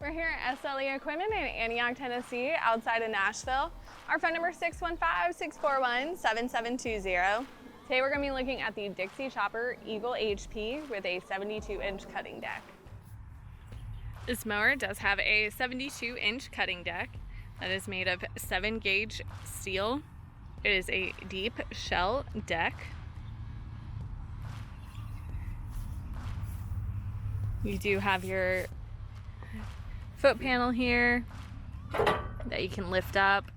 We're here at SLE Equipment in Antioch, Tennessee, outside of Nashville. Our phone number is 615-641-7720. Today we're going to be looking at the Dixie Chopper Eagle HP with a 72-inch cutting deck. This mower does have a 72-inch cutting deck that is made of 7-gauge steel. It is a deep shell deck. You do have your foot panel here that you can lift up.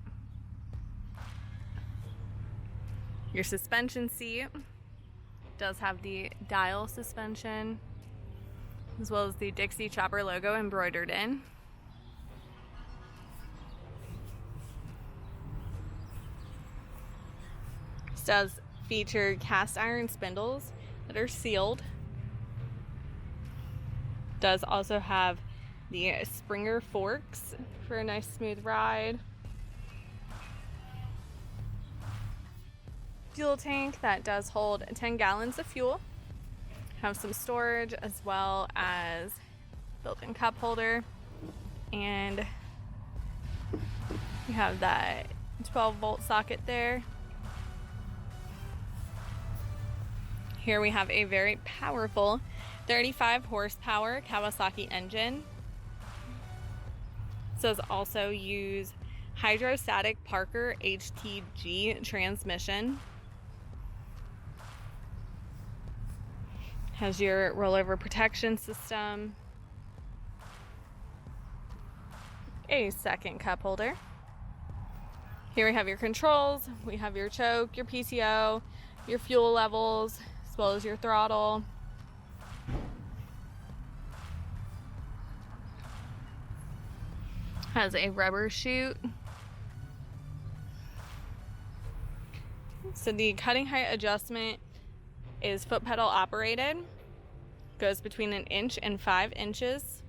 Your suspension seat does have the dial suspension, as well as the Dixie Chopper logo embroidered in. This does feature cast iron spindles that are sealed. Does also have the Springer forks for a nice smooth ride. Fuel tank that does hold 10 gallons of fuel. Have some storage as well as built-in cup holder, and you have that 12-volt socket there. Here we have a very powerful 35 horsepower Kawasaki engine. It does also use hydrostatic Parker HTG transmission. Has your rollover protection system, a second cup holder. Here we have your controls. We have your choke, your PTO, your fuel levels, as well as your throttle. Has a rubber chute. So the cutting height adjustment is foot pedal operated. Goes between 1 inch and 5 inches.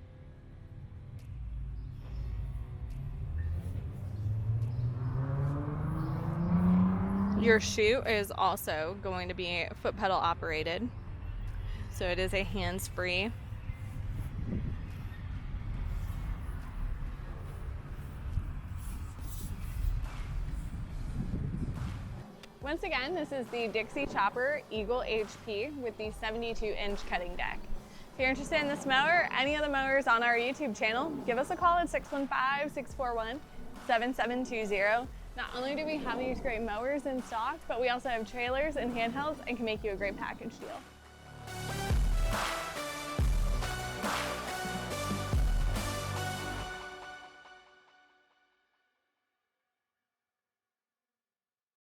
Your chute is also going to be foot pedal operated. So it is a hands-free. Once again, this is the Dixie Chopper Eagle HP with the 72-inch cutting deck. If you're interested in this mower or any of the mowers on our YouTube channel, give us a call at 615-641-7720. Not only do we have these great mowers in stock, but we also have trailers and handhelds and can make you a great package deal.